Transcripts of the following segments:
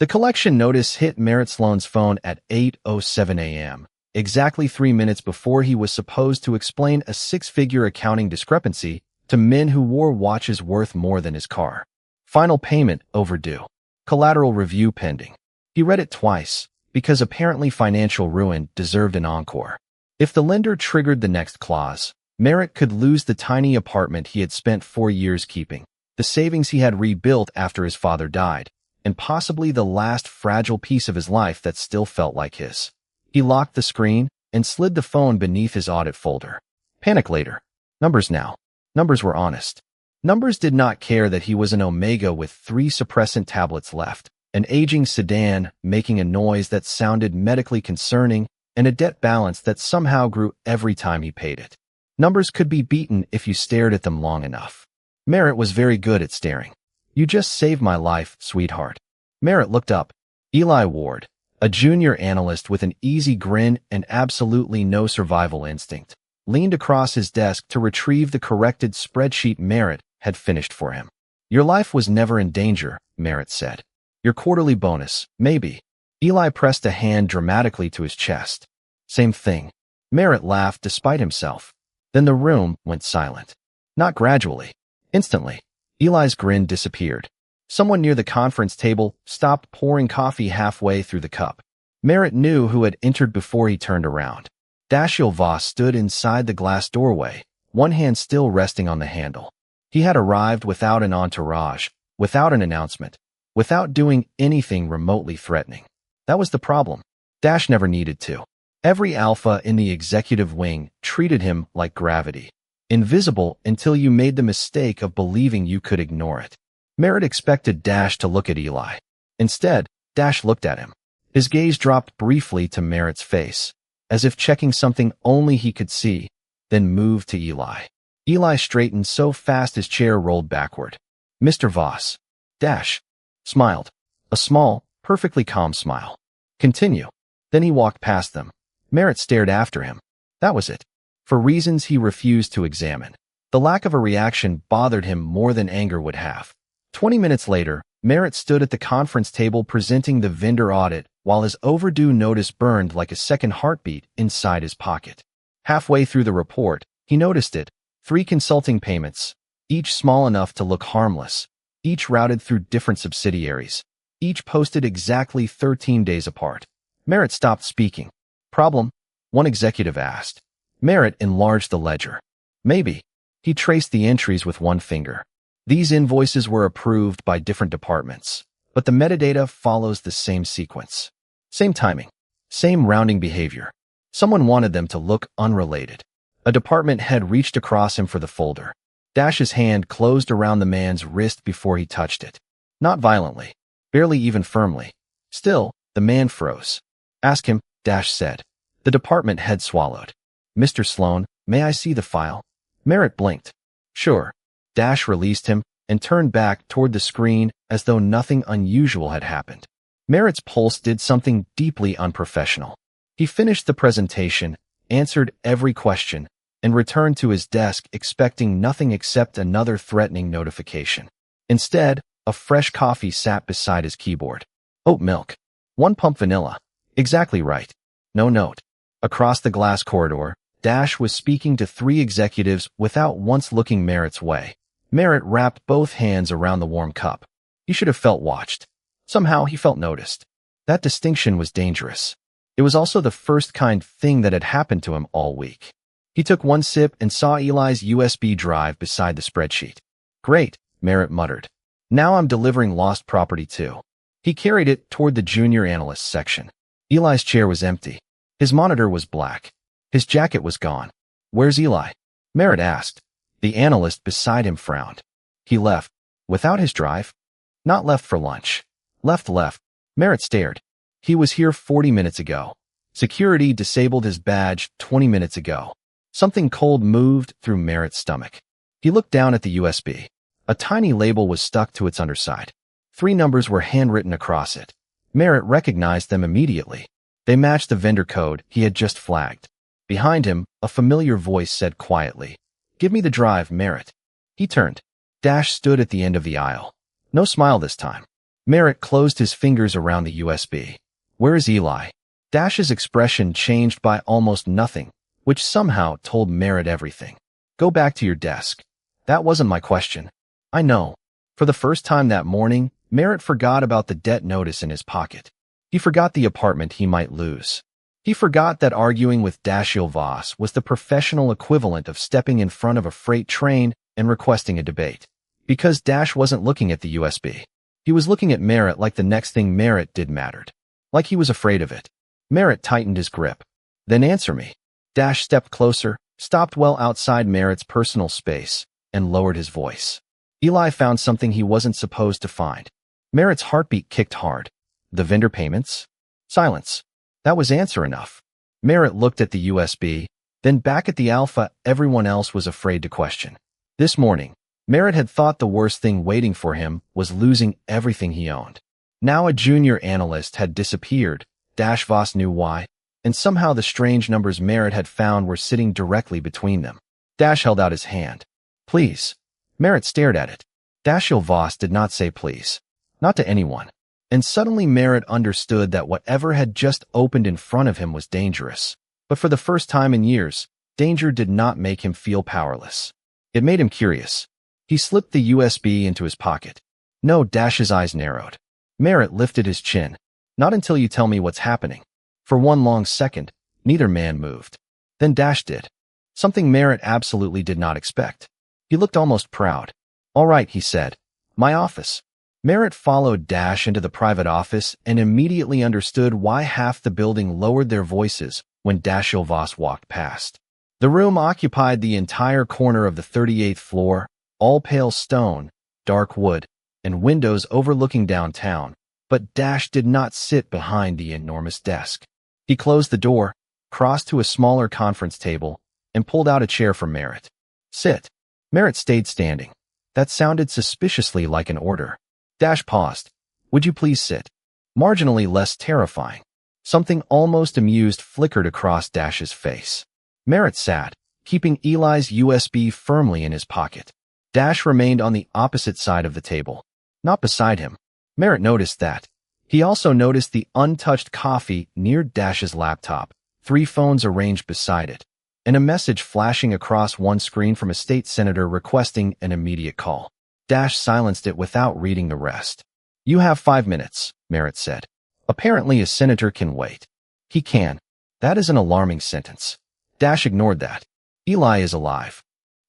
The collection notice hit Merritt Sloan's phone at 8:07 a.m., exactly 3 minutes before he was supposed to explain a six-figure accounting discrepancy to men who wore watches worth more than his car. Final payment overdue. Collateral review pending. He read it twice, because apparently financial ruin deserved an encore. If the lender triggered the next clause, Merritt could lose the tiny apartment he had spent 4 years keeping, the savings he had rebuilt after his father died, and possibly the last fragile piece of his life that still felt like his. He locked the screen and slid the phone beneath his audit folder. Panic later. Numbers now. Numbers were honest. Numbers did not care that he was an Omega with 3 suppressant tablets left, an aging sedan making a noise that sounded medically concerning, and a debt balance that somehow grew every time he paid it. Numbers could be beaten if you stared at them long enough. Merritt was very good at staring. You just saved my life, sweetheart. Merritt looked up. Eli Ward, a junior analyst with an easy grin and absolutely no survival instinct, leaned across his desk to retrieve the corrected spreadsheet Merritt had finished for him. Your life was never in danger, Merritt said. Your quarterly bonus, maybe. Eli pressed a hand dramatically to his chest. Same thing. Merritt laughed despite himself. Then the room went silent. Not gradually. Instantly. Eli's grin disappeared. Someone near the conference table stopped pouring coffee halfway through the cup. Merritt knew who had entered before he turned around. Dashiell Voss stood inside the glass doorway, one hand still resting on the handle. He had arrived without an entourage, without an announcement, without doing anything remotely threatening. That was the problem. Dash never needed to. Every alpha in the executive wing treated him like gravity. Invisible until you made the mistake of believing you could ignore it. Merritt expected Dash to look at Eli. Instead, Dash looked at him. His gaze dropped briefly to Merritt's face, as if checking something only he could see, then moved to Eli. Eli straightened so fast his chair rolled backward. Mr. Voss. Dash smiled. A small, perfectly calm smile. Continue. Then he walked past them. Merritt stared after him. That was it. For reasons he refused to examine. The lack of a reaction bothered him more than anger would have. 20 minutes later, Merritt stood at the conference table presenting the vendor audit while his overdue notice burned like a second heartbeat inside his pocket. Halfway through the report, he noticed it. 3 consulting payments, each small enough to look harmless, each routed through different subsidiaries, each posted exactly 13 days apart. Merritt stopped speaking. Problem? One executive asked. Merritt enlarged the ledger. Maybe. He traced the entries with one finger. These invoices were approved by different departments, but the metadata follows the same sequence. Same timing. Same rounding behavior. Someone wanted them to look unrelated. A department head reached across him for the folder. Dash's hand closed around the man's wrist before he touched it. Not violently. Barely even firmly. Still, the man froze. Ask him, Dash said. The department head swallowed. Mr. Sloan, may I see the file? Merritt blinked. Sure. Dash released him and turned back toward the screen as though nothing unusual had happened. Merritt's pulse did something deeply unprofessional. He finished the presentation, answered every question, and returned to his desk expecting nothing except another threatening notification. Instead, a fresh coffee sat beside his keyboard. Oat milk. 1 pump vanilla. Exactly right. No note. Across the glass corridor, Dash was speaking to 3 executives without once looking Merritt's way. Merritt wrapped both hands around the warm cup. He should have felt watched. Somehow he felt noticed. That distinction was dangerous. It was also the first kind thing that had happened to him all week. He took one sip and saw Eli's USB drive beside the spreadsheet. Great, Merritt muttered. Now I'm delivering lost property too. He carried it toward the junior analyst section. Eli's chair was empty. His monitor was black. His jacket was gone. Where's Eli? Merritt asked. The analyst beside him frowned. He left. Without his drive? Not left for lunch. Left. Merritt stared. He was here 40 minutes ago. Security disabled his badge 20 minutes ago. Something cold moved through Merritt's stomach. He looked down at the USB. A tiny label was stuck to its underside. 3 numbers were handwritten across it. Merritt recognized them immediately. They matched the vendor code he had just flagged. Behind him, a familiar voice said quietly, Give me the drive, Merritt. He turned. Dash stood at the end of the aisle. No smile this time. Merritt closed his fingers around the USB. Where is Eli? Dash's expression changed by almost nothing, which somehow told Merritt everything. Go back to your desk. That wasn't my question. I know. For the first time that morning, Merritt forgot about the debt notice in his pocket. He forgot the apartment he might lose. He forgot that arguing with Dashiell Voss was the professional equivalent of stepping in front of a freight train and requesting a debate. Because Dash wasn't looking at the USB. He was looking at Merritt like the next thing Merritt did mattered. Like he was afraid of it. Merritt tightened his grip. Then answer me. Dash stepped closer, stopped well outside Merritt's personal space, and lowered his voice. Eli found something he wasn't supposed to find. Merritt's heartbeat kicked hard. The vendor payments? Silence. That was answer enough. Merritt looked at the USB, then back at the Alpha everyone else was afraid to question. This morning, Merritt had thought the worst thing waiting for him was losing everything he owned. Now a junior analyst had disappeared. Dash Voss knew why, and somehow the strange numbers Merritt had found were sitting directly between them. Dash held out his hand. Please. Merritt stared at it. Dashiell Voss did not say please. Not to anyone. And suddenly Merritt understood that whatever had just opened in front of him was dangerous. But for the first time in years, danger did not make him feel powerless. It made him curious. He slipped the USB into his pocket. No, Dash's eyes narrowed. Merritt lifted his chin. Not until you tell me what's happening. For one long second, neither man moved. Then Dash did. Something Merritt absolutely did not expect. He looked almost proud. All right, he said. My office. Merritt followed Dash into the private office and immediately understood why half the building lowered their voices when Dashiell Voss walked past. The room occupied the entire corner of the 38th floor, all pale stone, dark wood, and windows overlooking downtown, but Dash did not sit behind the enormous desk. He closed the door, crossed to a smaller conference table, and pulled out a chair for Merritt. Sit. Merritt stayed standing. That sounded suspiciously like an order. Dash paused. Would you please sit? Marginally less terrifying. Something almost amused flickered across Dash's face. Merritt sat, keeping Eli's USB firmly in his pocket. Dash remained on the opposite side of the table, not beside him. Merritt noticed that. He also noticed the untouched coffee near Dash's laptop, 3 phones arranged beside it, and a message flashing across one screen from a state senator requesting an immediate call. Dash silenced it without reading the rest. You have 5 minutes, Merritt said. Apparently a senator can wait. He can. That is an alarming sentence. Dash ignored that. Eli is alive.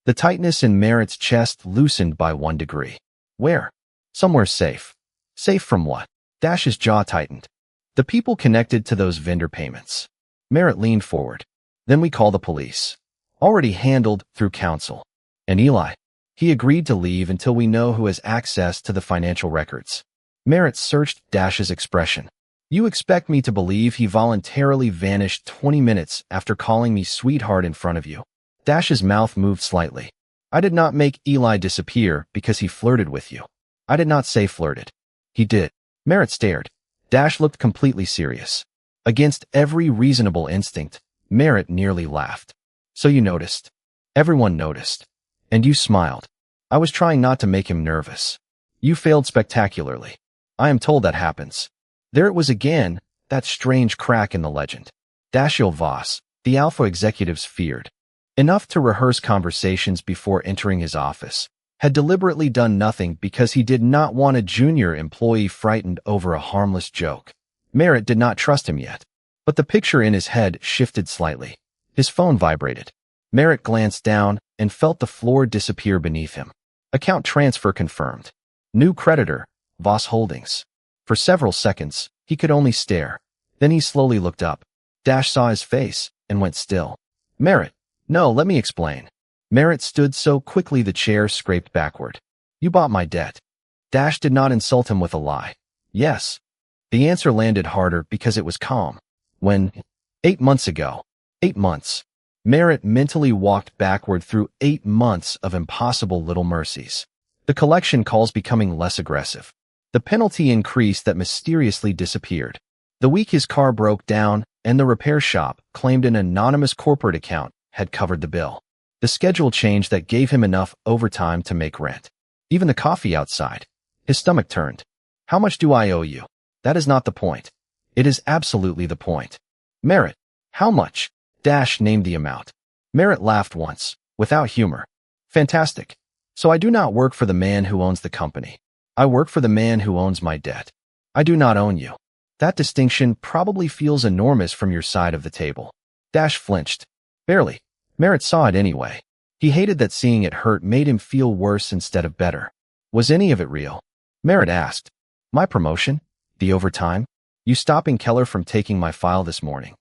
The tightness in Merritt's chest loosened by 1 degree. Where? Somewhere safe. Safe from what? Dash's jaw tightened. The people connected to those vendor payments. Merritt leaned forward. Then we call the police. Already handled through counsel. And Eli? He agreed to leave until we know who has access to the financial records. Merritt searched Dash's expression. You expect me to believe he voluntarily vanished 20 minutes after calling me sweetheart in front of you? Dash's mouth moved slightly. I did not make Eli disappear because he flirted with you. I did not say flirted. He did. Merritt stared. Dash looked completely serious. Against every reasonable instinct, Merritt nearly laughed. So you noticed. Everyone noticed. And you smiled. I was trying not to make him nervous. You failed spectacularly. I am told that happens. There it was again, that strange crack in the legend. Dashiell Voss, the Alpha executives feared. Enough to rehearse conversations before entering his office, had deliberately done nothing because he did not want a junior employee frightened over a harmless joke. Merritt did not trust him yet. But the picture in his head shifted slightly. His phone vibrated. Merritt glanced down and felt the floor disappear beneath him. Account transfer confirmed. New creditor, Voss Holdings. For several seconds, he could only stare. Then he slowly looked up. Dash saw his face and went still. Merritt, no, let me explain. Merritt stood so quickly the chair scraped backward. You bought my debt. Dash did not insult him with a lie. Yes. The answer landed harder because it was calm. When? 8 months ago. 8 months. Merritt mentally walked backward through 8 months of impossible little mercies. The collection calls becoming less aggressive. The penalty increase that mysteriously disappeared. The week his car broke down and the repair shop claimed an anonymous corporate account had covered the bill. The schedule change that gave him enough overtime to make rent. Even the coffee outside. His stomach turned. How much do I owe you? That is not the point. It is absolutely the point. Merritt, how much? Dash named the amount. Merritt laughed once, without humor. Fantastic. So I do not work for the man who owns the company. I work for the man who owns my debt. I do not own you. That distinction probably feels enormous from your side of the table. Dash flinched. Barely. Merritt saw it anyway. He hated that seeing it hurt made him feel worse instead of better. Was any of it real? Merritt asked. My promotion? The overtime? You stopping Keller from taking my file this morning?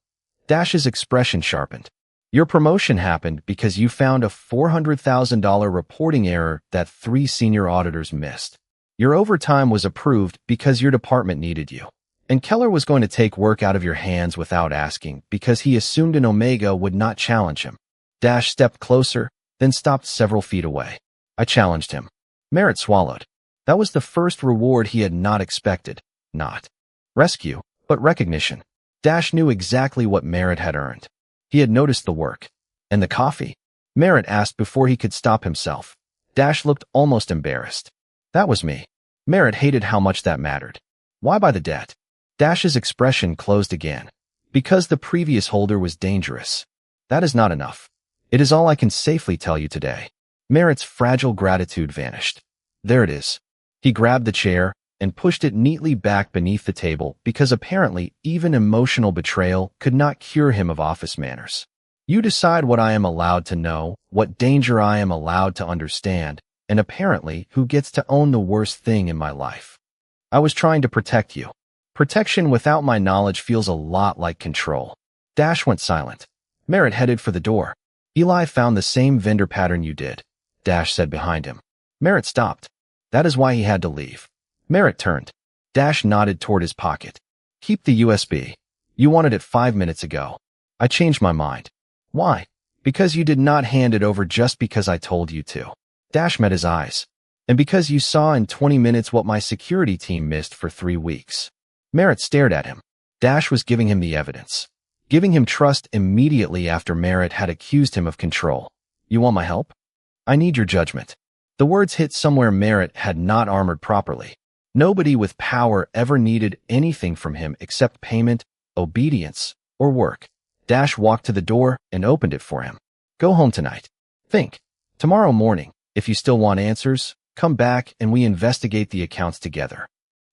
Dash's expression sharpened. Your promotion happened because you found a $400,000 reporting error that 3 senior auditors missed. Your overtime was approved because your department needed you. And Keller was going to take work out of your hands without asking because he assumed an Omega would not challenge him. Dash stepped closer, then stopped several feet away. I challenged him. Merritt swallowed. That was the first reward he had not expected. Not rescue, but recognition. Dash knew exactly what Merritt had earned. He had noticed the work. And the coffee? Merritt asked before he could stop himself. Dash looked almost embarrassed. That was me. Merritt hated how much that mattered. Why buy the debt? Dash's expression closed again. Because the previous holder was dangerous. That is not enough. It is all I can safely tell you today. Merritt's fragile gratitude vanished. There it is. He grabbed the chair and pushed it neatly back beneath the table because apparently even emotional betrayal could not cure him of office manners. You decide what I am allowed to know, what danger I am allowed to understand, and apparently who gets to own the worst thing in my life. I was trying to protect you. Protection without my knowledge feels a lot like control. Dash went silent. Merritt headed for the door. Eli found the same vendor pattern you did, Dash said behind him. Merritt stopped. That is why he had to leave. Merritt turned. Dash nodded toward his pocket. Keep the USB. You wanted it 5 minutes ago. I changed my mind. Why? Because you did not hand it over just because I told you to. Dash met his eyes. And because you saw in 20 minutes what my security team missed for 3 weeks. Merritt stared at him. Dash was giving him the evidence. Giving him trust immediately after Merritt had accused him of control. You want my help? I need your judgment. The words hit somewhere Merritt had not armored properly. Nobody with power ever needed anything from him except payment, obedience, or work. Dash walked to the door and opened it for him. Go home tonight. Think. Tomorrow morning, if you still want answers, come back and we investigate the accounts together.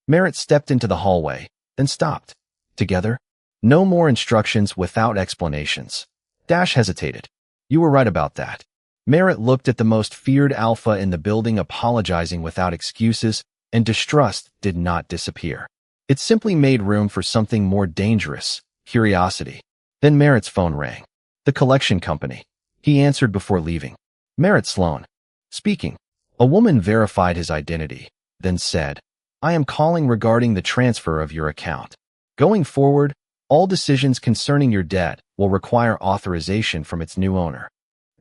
Merritt stepped into the hallway, then stopped. Together? No more instructions without explanations. Dash hesitated. You were right about that. Merritt looked at the most feared alpha in the building apologizing without excuses, and distrust did not disappear. It simply made room for something more dangerous, curiosity. Then Merritt's phone rang. The collection company. He answered before leaving. Merritt Sloan. Speaking. A woman verified his identity, then said, I am calling regarding the transfer of your account. Going forward, all decisions concerning your debt will require authorization from its new owner.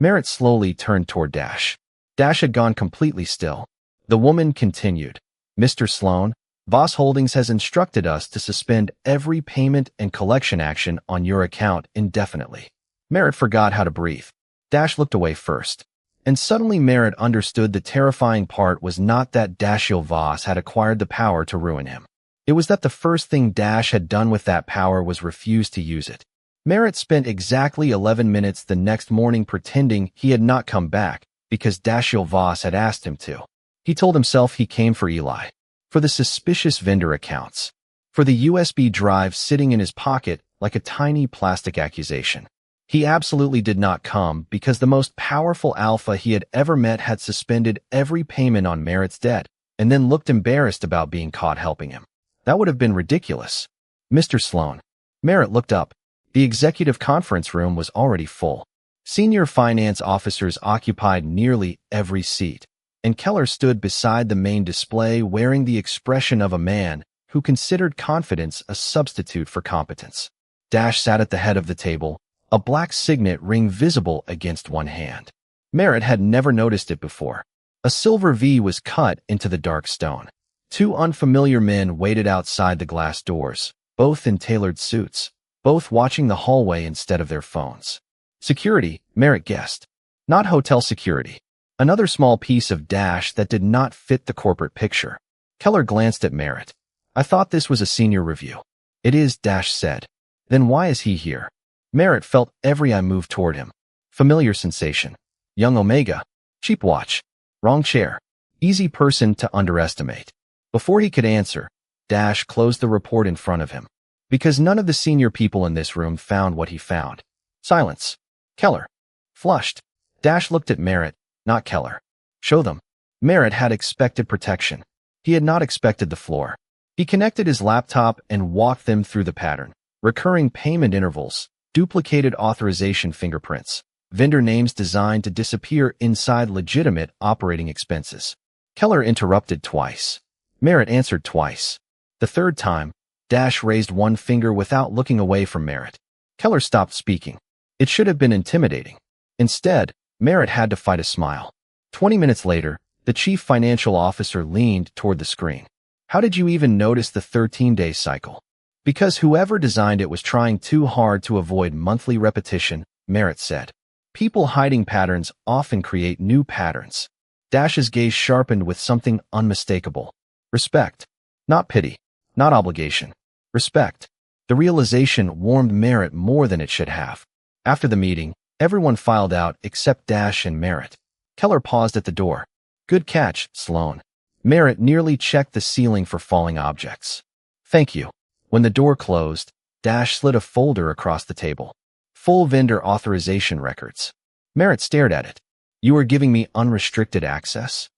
Merritt slowly turned toward Dash. Dash had gone completely still. The woman continued. Mr. Sloan, Voss Holdings has instructed us to suspend every payment and collection action on your account indefinitely. Merritt forgot how to breathe. Dash looked away first. And suddenly Merritt understood the terrifying part was not that Dashiell Voss had acquired the power to ruin him. It was that the first thing Dash had done with that power was refuse to use it. Merritt spent exactly 11 minutes the next morning pretending he had not come back because Dashiell Voss had asked him to. He told himself he came for Eli, for the suspicious vendor accounts, for the USB drive sitting in his pocket like a tiny plastic accusation. He absolutely did not come because the most powerful alpha he had ever met had suspended every payment on Merritt's debt and then looked embarrassed about being caught helping him. That would have been ridiculous. Mr. Sloan. Merritt looked up. The executive conference room was already full. Senior finance officers occupied nearly every seat, and Keller stood beside the main display wearing the expression of a man who considered confidence a substitute for competence. Dash sat at the head of the table, a black signet ring visible against one hand. Merritt had never noticed it before. A silver V was cut into the dark stone. 2 unfamiliar men waited outside the glass doors, both in tailored suits, both watching the hallway instead of their phones. Security, Merritt guessed. Not hotel security. Another small piece of Dash that did not fit the corporate picture. Keller glanced at Merritt. I thought this was a senior review. It is, Dash said. Then why is he here? Merritt felt every eye move toward him. Familiar sensation. Young Omega. Cheap watch. Wrong chair. Easy person to underestimate. Before he could answer, Dash closed the report in front of him. Because none of the senior people in this room found what he found. Silence. Keller. Flushed. Dash looked at Merritt, not Keller. Show them. Merritt had expected protection. He had not expected the floor. He connected his laptop and walked them through the pattern. Recurring payment intervals, duplicated authorization fingerprints, vendor names designed to disappear inside legitimate operating expenses. Keller interrupted twice. Merritt answered twice. The third time, Dash raised one finger without looking away from Merritt. Keller stopped speaking. It should have been intimidating. Instead, Merritt had to fight a smile. 20 minutes later, the chief financial officer leaned toward the screen. How did you even notice the 13-day cycle? Because whoever designed it was trying too hard to avoid monthly repetition, Merritt said. People hiding patterns often create new patterns. Dash's gaze sharpened with something unmistakable. Respect. Not pity. Not obligation. Respect. The realization warmed Merritt more than it should have. After the meeting, everyone filed out except Dash and Merritt. Keller paused at the door. Good catch, Sloan. Merritt nearly checked the ceiling for falling objects. Thank you. When the door closed, Dash slid a folder across the table. Full vendor authorization records. Merritt stared at it. You are giving me unrestricted access?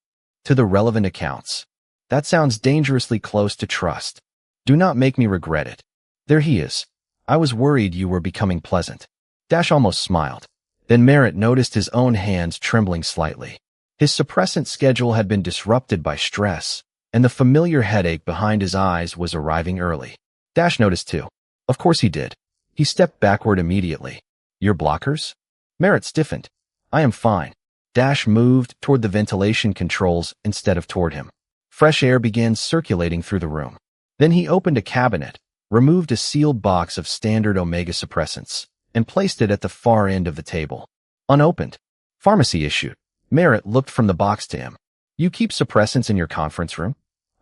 To the relevant accounts. That sounds dangerously close to trust. Do not make me regret it. There he is. I was worried you were becoming pleasant. Dash almost smiled. Then Merritt noticed his own hands trembling slightly. His suppressant schedule had been disrupted by stress, and the familiar headache behind his eyes was arriving early. Dash noticed too. Of course he did. He stepped backward immediately. Your blockers? Merritt stiffened. I am fine. Dash moved toward the ventilation controls instead of toward him. Fresh air began circulating through the room. Then he opened a cabinet, removed a sealed box of standard Omega suppressants, and placed it at the far end of the table. Unopened. Pharmacy issued. Merritt looked from the box to him. You keep suppressants in your conference room?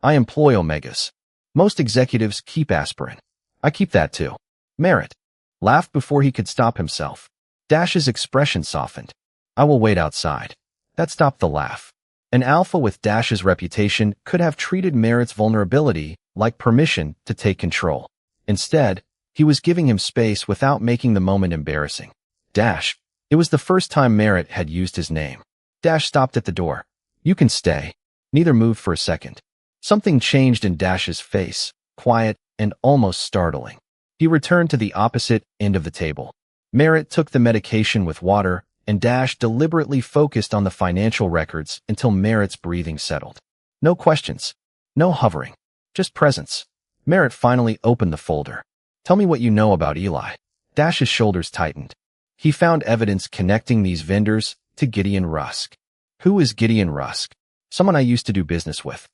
I employ Omegas. Most executives keep aspirin. I keep that too. Merritt laughed before he could stop himself. Dash's expression softened. I will wait outside. That stopped the laugh. An alpha with Dash's reputation could have treated Merritt's vulnerability like permission to take control. Instead, he was giving him space without making the moment embarrassing. Dash. It was the first time Merritt had used his name. Dash stopped at the door. You can stay. Neither moved for a second. Something changed in Dash's face, quiet and almost startling. He returned to the opposite end of the table. Merritt took the medication with water, and Dash deliberately focused on the financial records until Merritt's breathing settled. No questions. No hovering. Just presence. Merritt finally opened the folder. Tell me what you know about Eli. Dash's shoulders tightened. He found evidence connecting these vendors to Gideon Rusk. Who is Gideon Rusk? Someone I used to do business with.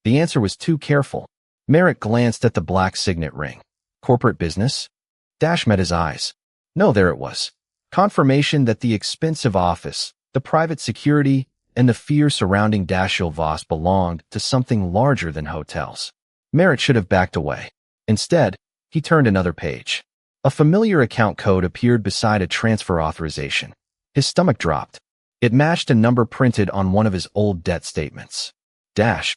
The answer was too careful. Merritt glanced at the black signet ring. Corporate business? Dash met his eyes. No, there it was. Confirmation that the expensive office, the private security, and the fear surrounding Dashiell Voss belonged to something larger than hotels. Merritt should have backed away. Instead, he turned another page. A familiar account code appeared beside a transfer authorization. His stomach dropped. It matched a number printed on one of his old debt statements. Dash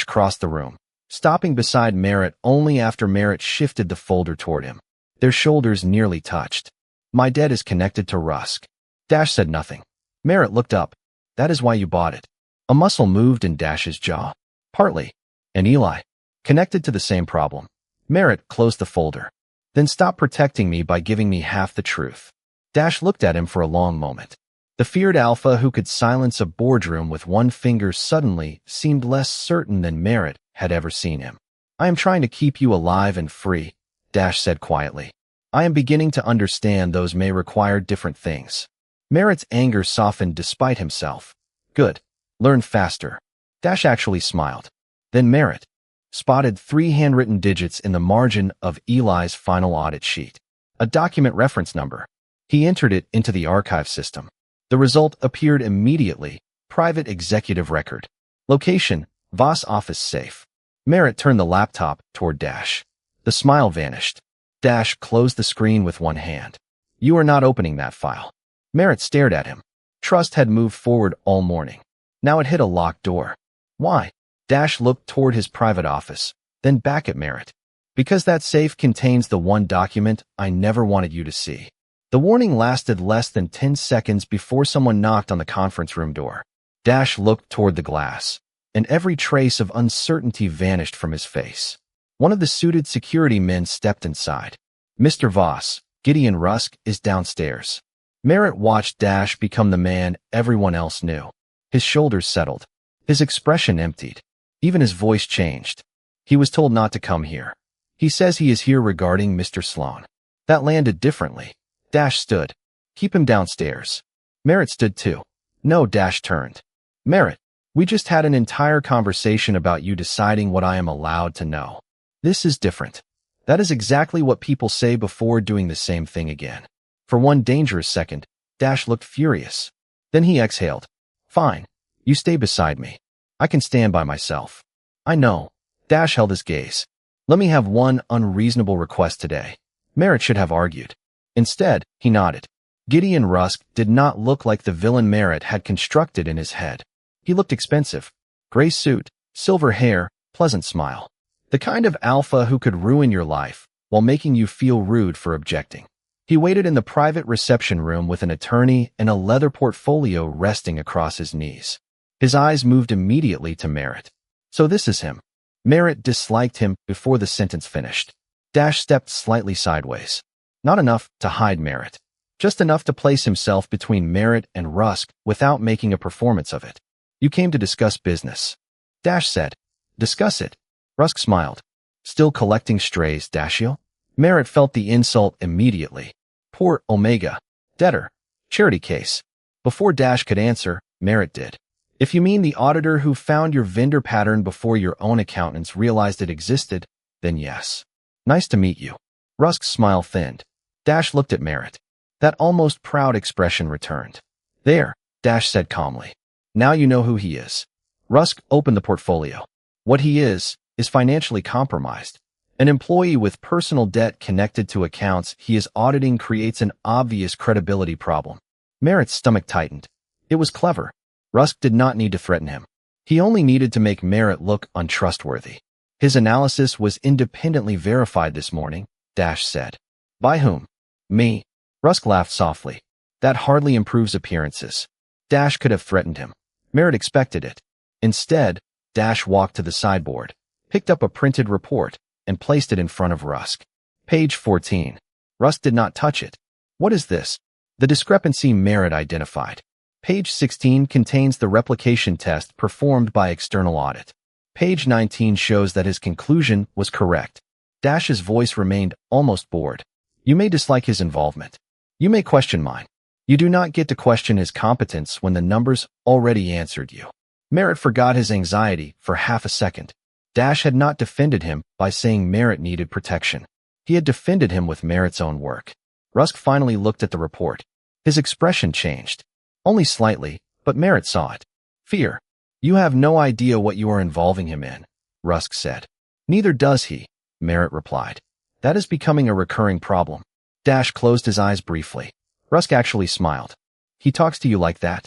crossed the room, stopping beside Merritt only after Merritt shifted the folder toward him. Their shoulders nearly touched. My debt is connected to Rusk. Dash said nothing. Merritt looked up. That is why you bought it. A muscle moved in Dash's jaw. Partly. And Eli. Connected to the same problem. Merritt closed the folder. Then stop protecting me by giving me half the truth. Dash looked at him for a long moment. The feared alpha who could silence a boardroom with one finger suddenly seemed less certain than Merritt had ever seen him. I am trying to keep you alive and free, Dash said quietly. I am beginning to understand those may require different things. Merritt's anger softened despite himself. Good. Learn faster. Dash actually smiled. Then Merritt spotted 3 handwritten digits in the margin of Eli's final audit sheet. A document reference number. He entered it into the archive system. The result appeared immediately. Private executive record. Location, Voss office safe. Merritt turned the laptop toward Dash. The smile vanished. Dash closed the screen with one hand. You are not opening that file. Merritt stared at him. Trust had moved forward all morning. Now it hit a locked door. Why? Dash looked toward his private office, then back at Merritt. Because that safe contains the one document I never wanted you to see. The warning lasted less than 10 seconds before someone knocked on the conference room door. Dash looked toward the glass, and every trace of uncertainty vanished from his face. One of the suited security men stepped inside. Mr. Voss, Gideon Rusk is downstairs. Merritt watched Dash become the man everyone else knew. His shoulders settled. His expression emptied. Even his voice changed. He was told not to come here. He says he is here regarding Mr. Sloan. That landed differently. Dash stood. Keep him downstairs. Merritt stood too. No, Dash turned. Merritt, we just had an entire conversation about you deciding what I am allowed to know. This is different. That is exactly what people say before doing the same thing again. For one dangerous second, Dash looked furious. Then he exhaled. Fine. You stay beside me. I can stand by myself. I know. Dash held his gaze. Let me have one unreasonable request today. Merritt should have argued. Instead, he nodded. Gideon Rusk did not look like the villain Merritt had constructed in his head. He looked expensive. Gray suit, silver hair, pleasant smile. The kind of alpha who could ruin your life while making you feel rude for objecting. He waited in the private reception room with an attorney and a leather portfolio resting across his knees. His eyes moved immediately to Merritt. So this is him. Merritt disliked him before the sentence finished. Dash stepped slightly sideways. Not enough to hide Merritt. Just enough to place himself between Merritt and Rusk without making a performance of it. You came to discuss business. Dash said. Discuss it. Rusk smiled. Still collecting strays, Dashiell? Merritt felt the insult immediately. Poor Omega. Debtor. Charity case. Before Dash could answer, Merritt did. If you mean the auditor who found your vendor pattern before your own accountants realized it existed, then yes. Nice to meet you. Rusk's smile thinned. Dash looked at Merritt. That almost proud expression returned. There, Dash said calmly. Now you know who he is. Rusk opened the portfolio. What he is financially compromised. An employee with personal debt connected to accounts he is auditing creates an obvious credibility problem. Merritt's stomach tightened. It was clever. Rusk did not need to threaten him. He only needed to make Merritt look untrustworthy. His analysis was independently verified this morning, Dash said. By whom? Me. Rusk laughed softly. That hardly improves appearances. Dash could have threatened him. Merritt expected it. Instead, Dash walked to the sideboard, picked up a printed report, and placed it in front of Rusk. Page 14. Rusk did not touch it. What is this? The discrepancy Merritt identified. Page 16 contains the replication test performed by external audit. Page 19 shows that his conclusion was correct. Dash's voice remained almost bored. You may dislike his involvement. You may question mine. You do not get to question his competence when the numbers already answered you. Merritt forgot his anxiety for half a second. Dash had not defended him by saying Merritt needed protection. He had defended him with Merritt's own work. Rusk finally looked at the report. His expression changed. Only slightly, but Merritt saw it. Fear. You have no idea what you are involving him in, Rusk said. Neither does he, Merritt replied. That is becoming a recurring problem. Dash closed his eyes briefly. Rusk actually smiled. He talks to you like that?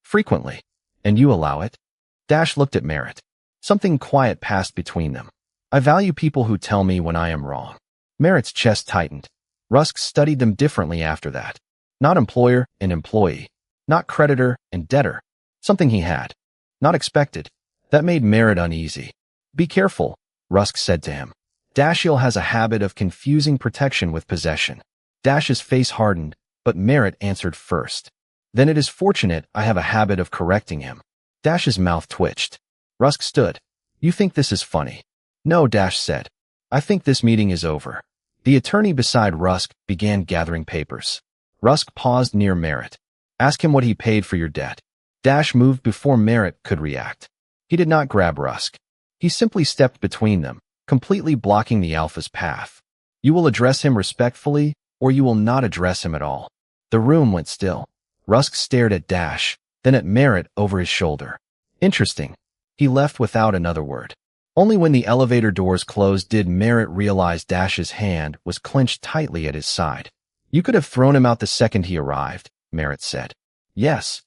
Frequently. And you allow it? Dash looked at Merritt. Something quiet passed between them. I value people who tell me when I am wrong. Merritt's chest tightened. Rusk studied them differently after that. Not employer and employee. Not creditor and debtor. Something he had. Not expected. That made Merritt uneasy. Be careful, Rusk said to him. Dashiell has a habit of confusing protection with possession. Dash's face hardened, but Merritt answered first. Then it is fortunate I have a habit of correcting him. Dash's mouth twitched. Rusk stood. You think this is funny? No, Dash said. I think this meeting is over. The attorney beside Rusk began gathering papers. Rusk paused near Merritt. Ask him what he paid for your debt. Dash moved before Merritt could react. He did not grab Rusk. He simply stepped between them, completely blocking the Alpha's path. You will address him respectfully, or you will not address him at all. The room went still. Rusk stared at Dash, then at Merritt over his shoulder. Interesting. He left without another word. Only when the elevator doors closed did Merritt realize Dash's hand was clenched tightly at his side. You could have thrown him out the second he arrived, Merritt said. Yes.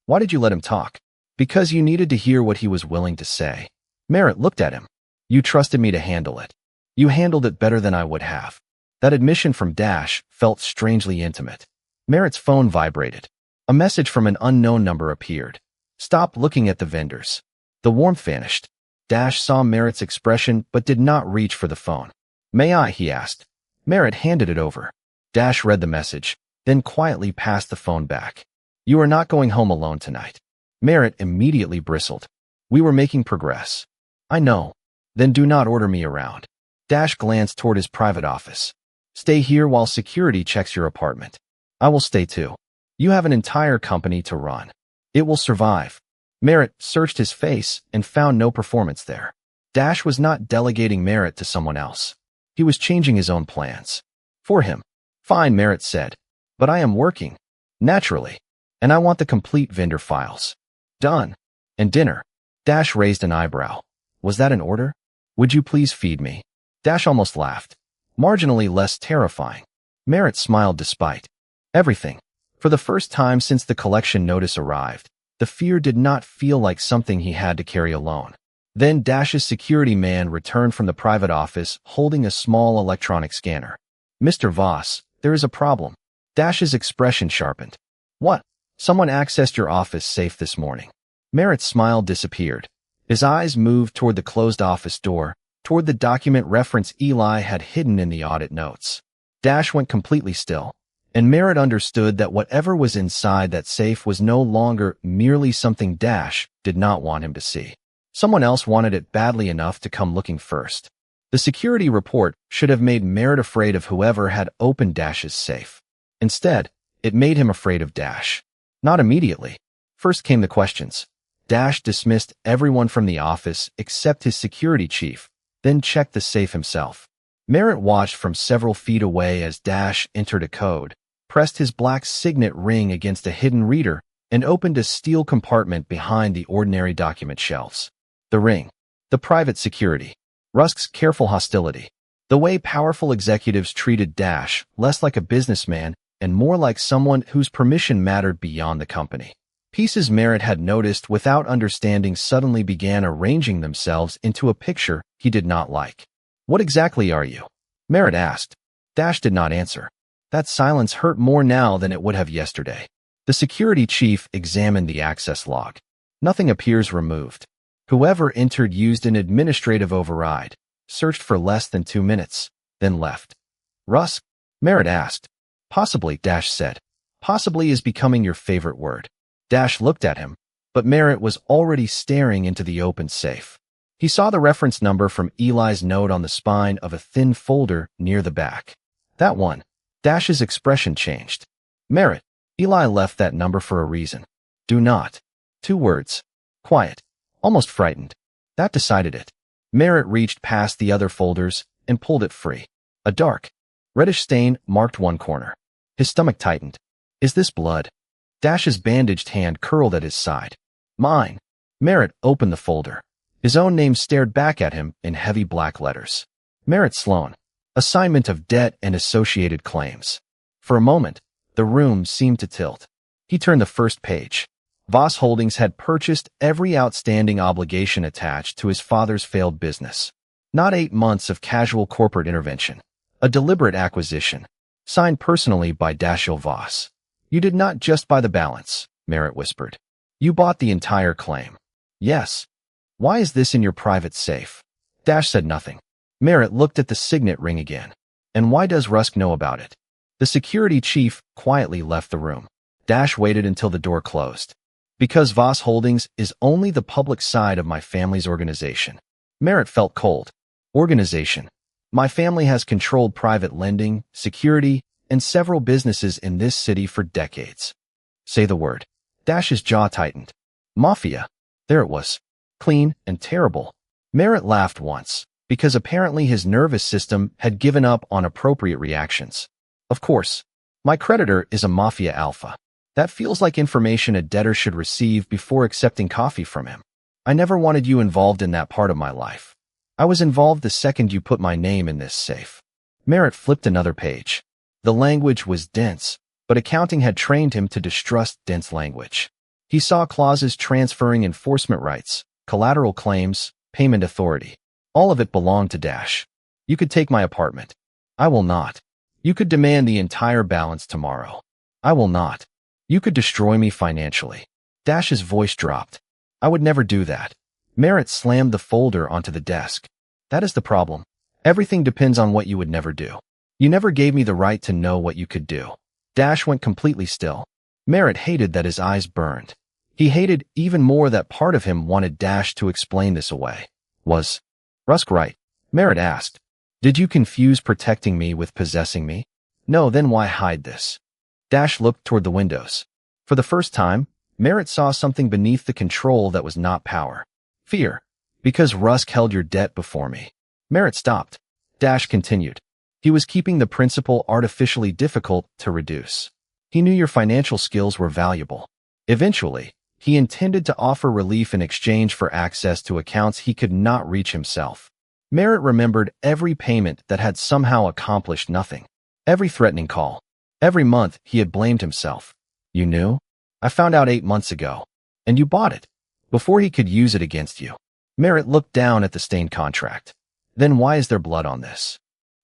Why did you let him talk? Because you needed to hear what he was willing to say. Merritt looked at him. You trusted me to handle it. You handled it better than I would have. That admission from Dash felt strangely intimate. Merritt's phone vibrated. A message from an unknown number appeared. Stop looking at the vendors. The warmth vanished. Dash saw Merritt's expression but did not reach for the phone. May I? He asked. Merritt handed it over. Dash read the message, then quietly passed the phone back. You are not going home alone tonight. Merritt immediately bristled. We were making progress. I know. Then do not order me around. Dash glanced toward his private office. Stay here while security checks your apartment. I will stay too. You have an entire company to run. It will survive. Merritt searched his face and found no performance there. Dash was not delegating Merritt to someone else. He was changing his own plans. For him. Fine, Merritt said. But I am working. Naturally. And I want the complete vendor files. Done. And dinner. Dash raised an eyebrow. Was that an order? Would you please feed me? Dash almost laughed. Marginally less terrifying. Merritt smiled despite everything. For the first time since the collection notice arrived, the fear did not feel like something he had to carry alone. Then Dash's security man returned from the private office holding a small electronic scanner. Mr. Voss, there is a problem. Dash's expression sharpened. What? Someone accessed your office safe this morning. Merritt's smile disappeared. His eyes moved toward the closed office door, toward the document reference Eli had hidden in the audit notes. Dash went completely still, and Merritt understood that whatever was inside that safe was no longer merely something Dash did not want him to see. Someone else wanted it badly enough to come looking first. The security report should have made Merritt afraid of whoever had opened Dash's safe. Instead, it made him afraid of Dash. Not immediately. First came the questions. Dash dismissed everyone from the office except his security chief, then checked the safe himself. Merritt watched from several feet away as Dash entered a code, pressed his black signet ring against a hidden reader, and opened a steel compartment behind the ordinary document shelves. The ring. The private security. Rusk's careful hostility. The way powerful executives treated Dash less like a businessman and more like someone whose permission mattered beyond the company. Pieces Merritt had noticed without understanding suddenly began arranging themselves into a picture he did not like. What exactly are you? Merritt asked. Dash did not answer. That silence hurt more now than it would have yesterday. The security chief examined the access log. Nothing appears removed. Whoever entered used an administrative override, searched for less than 2 minutes, then left. Rusk? Merritt asked. Possibly, Dash said. Possibly is becoming your favorite word. Dash looked at him, but Merritt was already staring into the open safe. He saw the reference number from Eli's note on the spine of a thin folder near the back. That one. Dash's expression changed. Merritt. Eli left that number for a reason. Do not. 2 words. Quiet. Almost frightened. That decided it. Merritt reached past the other folders and pulled it free. A dark, reddish stain marked one corner. His stomach tightened. Is this blood? Dash's bandaged hand curled at his side. Mine. Merritt opened the folder. His own name stared back at him in heavy black letters. Merritt Sloan. Assignment of debt and associated claims. For a moment, the room seemed to tilt. He turned the first page. Voss Holdings had purchased every outstanding obligation attached to his father's failed business. Not 8 months of casual corporate intervention. A deliberate acquisition. Signed personally by Dashiell Voss. You did not just buy the balance, Merritt whispered. You bought the entire claim. Yes. Why is this in your private safe? Dash said nothing. Merritt looked at the signet ring again. And why does Rusk know about it? The security chief quietly left the room. Dash waited until the door closed. Because Voss Holdings is only the public side of my family's organization. Merritt felt cold. Organization. My family has controlled private lending, security, and several businesses in this city for decades. Say the word. Dash's jaw tightened. Mafia. There it was. Clean and terrible. Merritt laughed once, because apparently his nervous system had given up on appropriate reactions. Of course. My creditor is a Mafia Alpha. That feels like information a debtor should receive before accepting coffee from him. I never wanted you involved in that part of my life. I was involved the second you put my name in this safe. Merritt flipped another page. The language was dense, but accounting had trained him to distrust dense language. He saw clauses transferring enforcement rights, collateral claims, payment authority. All of it belonged to Dash. You could take my apartment. I will not. You could demand the entire balance tomorrow. I will not. You could destroy me financially. Dash's voice dropped. I would never do that. Merritt slammed the folder onto the desk. That is the problem. Everything depends on what you would never do. You never gave me the right to know what you could do. Dash went completely still. Merritt hated that his eyes burned. He hated even more that part of him wanted Dash to explain this away. Was Rusk right? Merritt asked. Did you confuse protecting me with possessing me? No, then why hide this? Dash looked toward the windows. For the first time, Merritt saw something beneath the control that was not power. Fear. Because Rusk held your debt before me. Merritt stopped. Dash continued. He was keeping the principle artificially difficult to reduce. He knew your financial skills were valuable. Eventually, he intended to offer relief in exchange for access to accounts he could not reach himself. Merritt remembered every payment that had somehow accomplished nothing. Every threatening call. Every month he had blamed himself. You knew? I found out 8 months ago. And you bought it. Before he could use it against you. Merritt looked down at the stained contract. Then why is there blood on this?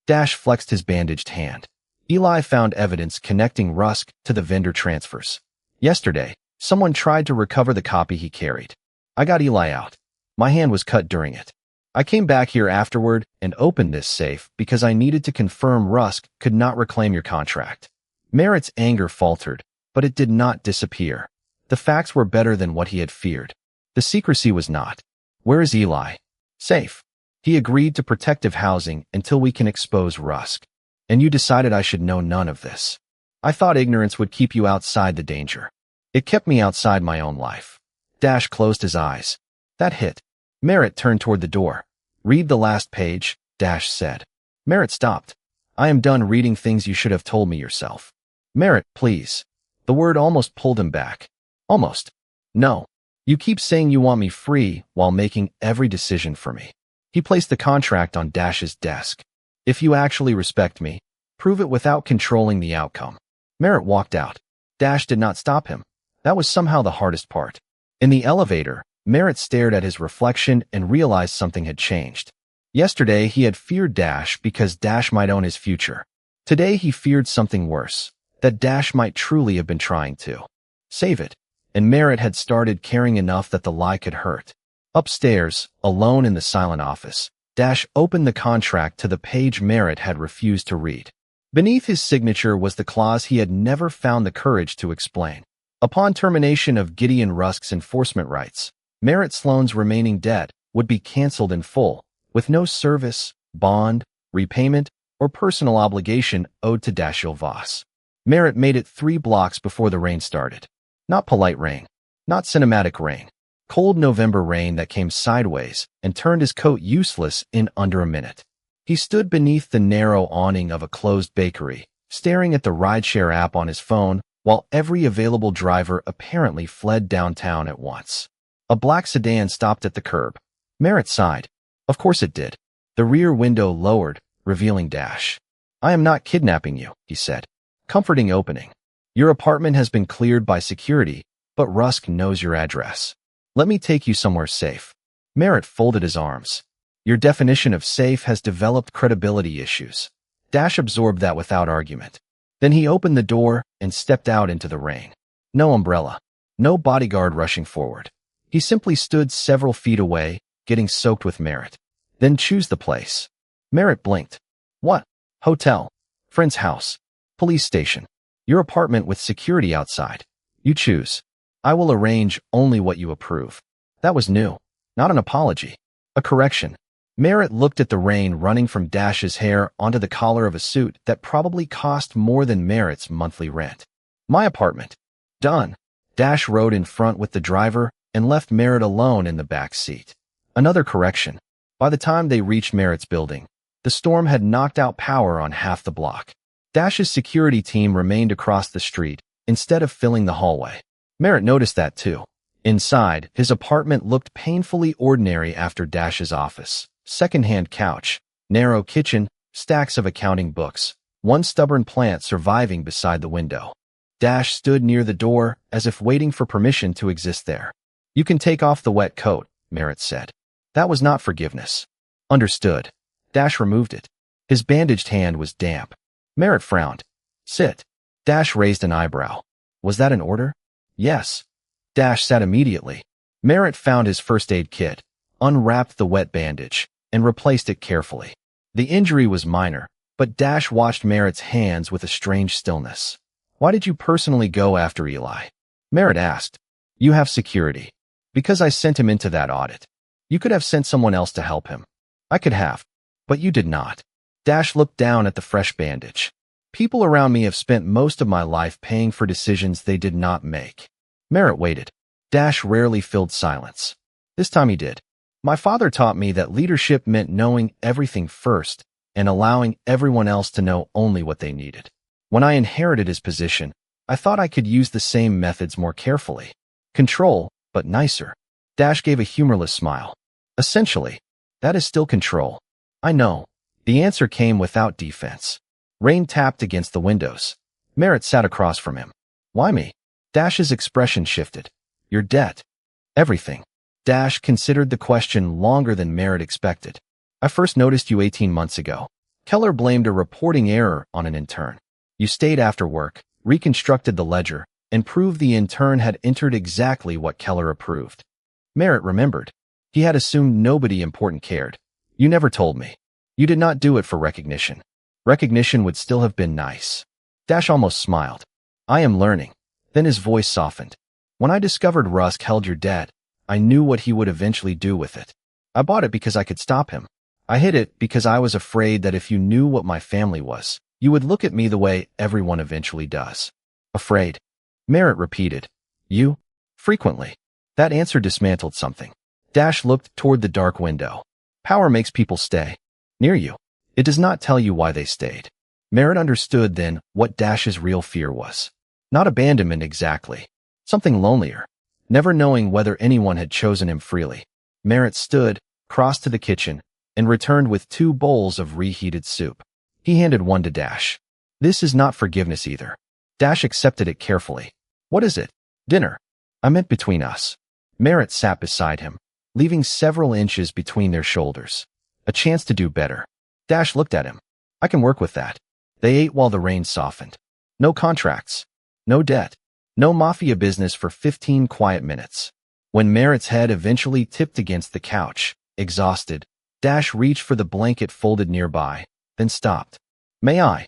Dash flexed his bandaged hand. Eli found evidence connecting Rusk to the vendor transfers. Yesterday, someone tried to recover the copy he carried. I got Eli out. My hand was cut during it. I came back here afterward and opened this safe because I needed to confirm Rusk could not reclaim your contract. Merritt's anger faltered, but it did not disappear. The facts were better than what he had feared. The secrecy was not. Where is Eli? Safe. He agreed to protective housing until we can expose Rusk. And you decided I should know none of this. I thought ignorance would keep you outside the danger. It kept me outside my own life. Dash closed his eyes. That hit. Merritt turned toward the door. Read the last page, Dash said. Merritt stopped. I am done reading things you should have told me yourself. Merritt, please. The word almost pulled him back. Almost. No. You keep saying you want me free while making every decision for me. He placed the contract on Dash's desk. If you actually respect me, prove it without controlling the outcome. Merritt walked out. Dash did not stop him. That was somehow the hardest part. In the elevator, Merritt stared at his reflection and realized something had changed. Yesterday, he had feared Dash because Dash might own his future. Today, he feared something worse, that Dash might truly have been trying to save it, and Merritt had started caring enough that the lie could hurt. Upstairs, alone in the silent office, Dash opened the contract to the page Merritt had refused to read. Beneath his signature was the clause he had never found the courage to explain. Upon termination of Gideon Rusk's enforcement rights, Merritt Sloan's remaining debt would be canceled in full, with no service, bond, repayment, or personal obligation owed to Dashiell Voss. Merritt made it 3 blocks before the rain started. Not polite rain. Not cinematic rain. Cold November rain that came sideways and turned his coat useless in under a minute. He stood beneath the narrow awning of a closed bakery, staring at the rideshare app on his phone, while every available driver apparently fled downtown at once. A black sedan stopped at the curb. Merritt sighed. Of course it did. The rear window lowered, revealing Dash. I am not kidnapping you, he said. Comforting opening. Your apartment has been cleared by security, but Rusk knows your address. Let me take you somewhere safe. Merritt folded his arms. Your definition of safe has developed credibility issues. Dash absorbed that without argument. Then he opened the door and stepped out into the rain. No umbrella. No bodyguard rushing forward. He simply stood several feet away, getting soaked with Merritt. Then choose the place. Merritt blinked. What? Hotel. Friend's house. Police station. Your apartment with security outside. You choose. I will arrange only what you approve. That was new. Not an apology. A correction. Merritt looked at the rain running from Dash's hair onto the collar of a suit that probably cost more than Merritt's monthly rent. My apartment. Done. Dash rode in front with the driver and left Merritt alone in the back seat. Another correction. By the time they reached Merritt's building, the storm had knocked out power on half the block. Dash's security team remained across the street instead of filling the hallway. Merritt noticed that too. Inside, his apartment looked painfully ordinary after Dash's office. second-hand couch, narrow kitchen, stacks of accounting books, one stubborn plant surviving beside the window. Dash stood near the door, as if waiting for permission to exist there. "You can take off the wet coat," Merritt said. That was not forgiveness. "Understood." Dash removed it. His bandaged hand was damp. Merritt frowned. "Sit." Dash raised an eyebrow. "Was that an order?" "Yes." Dash sat immediately. Merritt found his first aid kit, unwrapped the wet bandage, and replaced it carefully. The injury was minor, but Dash watched Merritt's hands with a strange stillness. "Why did you personally go after Eli?" Merritt asked. "You have security." "Because I sent him into that audit." "You could have sent someone else to help him." "I could have. But you did not." Dash looked down at the fresh bandage. "People around me have spent most of my life paying for decisions they did not make." Merritt waited. Dash rarely filled silence. This time he did. "My father taught me that leadership meant knowing everything first and allowing everyone else to know only what they needed. When I inherited his position, I thought I could use the same methods more carefully. Control, but nicer." Dash gave a humorless smile. "Essentially, that is still control." "I know." The answer came without defense. Rain tapped against the windows. Merritt sat across from him. "Why me?" Dash's expression shifted. "Your debt." "Everything." Dash considered the question longer than Merritt expected. "I first noticed you 18 months ago. Keller blamed a reporting error on an intern. You stayed after work, reconstructed the ledger, and proved the intern had entered exactly what Keller approved." Merritt remembered. He had assumed nobody important cared. "You never told me. You did not do it for recognition. Recognition would still have been nice." Dash almost smiled. "I am learning." Then his voice softened. "When I discovered Rusk held your debt, I knew what he would eventually do with it. I bought it because I could stop him. I hid it because I was afraid that if you knew what my family was, you would look at me the way everyone eventually does." "Afraid?" Merritt repeated. "You?" "Frequently." That answer dismantled something. Dash looked toward the dark window. "Power makes people stay. Near you. It does not tell you why they stayed." Merritt understood then what Dash's real fear was. Not abandonment exactly. Something lonelier. Never knowing whether anyone had chosen him freely. Merritt stood, crossed to the kitchen, and returned with 2 bowls of reheated soup. He handed one to Dash. "This is not forgiveness either." Dash accepted it carefully. "What is it?" "Dinner." "I meant between us." Merritt sat beside him, leaving several inches between their shoulders. A chance to do better. Dash looked at him. "I can work with that." They ate while the rain softened. No contracts. No debt. No mafia business for 15 quiet minutes. When Merritt's head eventually tipped against the couch, exhausted, Dash reached for the blanket folded nearby, then stopped. "May I?"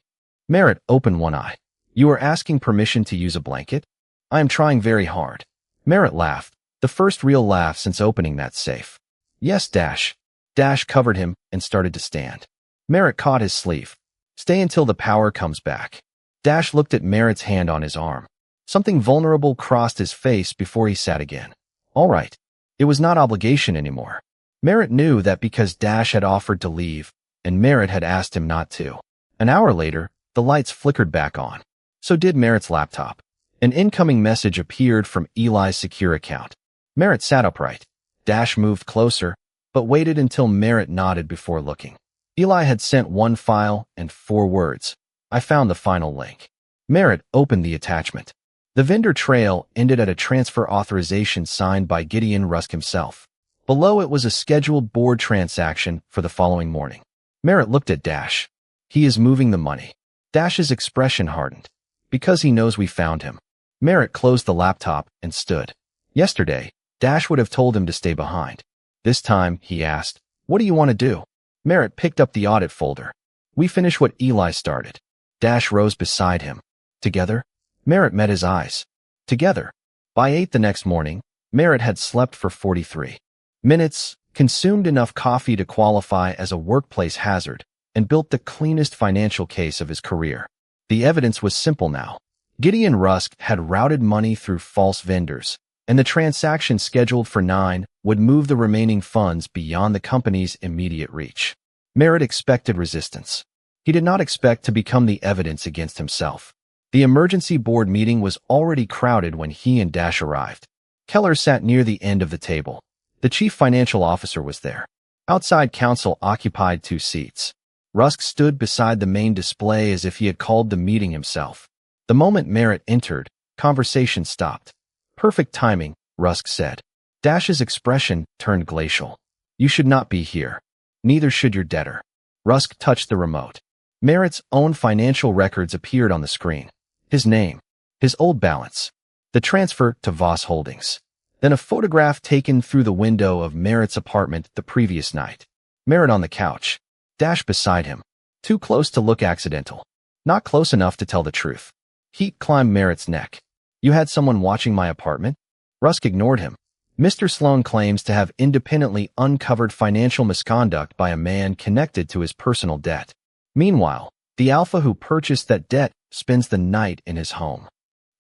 Merritt opened one eye. "You are asking permission to use a blanket?" "I am trying very hard." Merritt laughed, the first real laugh since opening that safe. "Yes, Dash." Dash covered him and started to stand. Merritt caught his sleeve. "Stay until the power comes back." Dash looked at Merritt's hand on his arm. Something vulnerable crossed his face before he sat again. "All right." It was not obligation anymore. Merritt knew that because Dash had offered to leave, and Merritt had asked him not to. An hour later, the lights flickered back on. So did Merritt's laptop. An incoming message appeared from Eli's secure account. Merritt sat upright. Dash moved closer, but waited until Merritt nodded before looking. Eli had sent 1 file and 4 words. "I found the final link." Merritt opened the attachment. The vendor trail ended at a transfer authorization signed by Gideon Rusk himself. Below it was a scheduled board transaction for the following morning. Merritt looked at Dash. "He is moving the money." Dash's expression hardened. "Because he knows we found him." Merritt closed the laptop and stood. Yesterday, Dash would have told him to stay behind. This time, he asked, "What do you want to do?" Merritt picked up the audit folder. "We finish what Eli started." Dash rose beside him. "Together?" Merritt met his eyes. "Together." By 8 the next morning, Merritt had slept for 43 minutes, consumed enough coffee to qualify as a workplace hazard, and built the cleanest financial case of his career. The evidence was simple now. Gideon Rusk had routed money through false vendors, and the transaction scheduled for 9 would move the remaining funds beyond the company's immediate reach. Merritt expected resistance. He did not expect to become the evidence against himself. The emergency board meeting was already crowded when he and Dash arrived. Keller sat near the end of the table. The chief financial officer was there. Outside counsel occupied 2 seats. Rusk stood beside the main display as if he had called the meeting himself. The moment Merritt entered, conversation stopped. Perfect timing, Rusk said. Dash's expression turned glacial. You should not be here. Neither should your debtor. Rusk touched the remote. Merritt's own financial records appeared on the screen. His name. His old balance. The transfer to Voss Holdings. Then a photograph taken through the window of Merritt's apartment the previous night. Merritt on the couch. Dash beside him. Too close to look accidental. Not close enough to tell the truth. Heat climbed Merritt's neck. You had someone watching my apartment? Rusk ignored him. Mr. Sloan claims to have independently uncovered financial misconduct by a man connected to his personal debt. Meanwhile, the Alpha who purchased that debt spends the night in his home.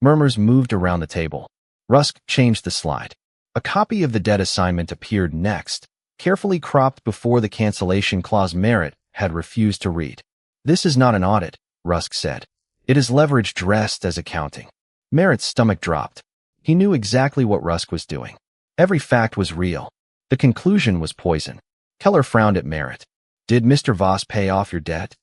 Murmurs moved around the table. Rusk changed the slide. A copy of the debt assignment appeared next, carefully cropped before the cancellation clause Merritt had refused to read. This is not an audit, Rusk said. It is leverage dressed as accounting. Merritt's stomach dropped. He knew exactly what Rusk was doing. Every fact was real. The conclusion was poison. Keller frowned at Merritt. Did Mr. Voss pay off your debt?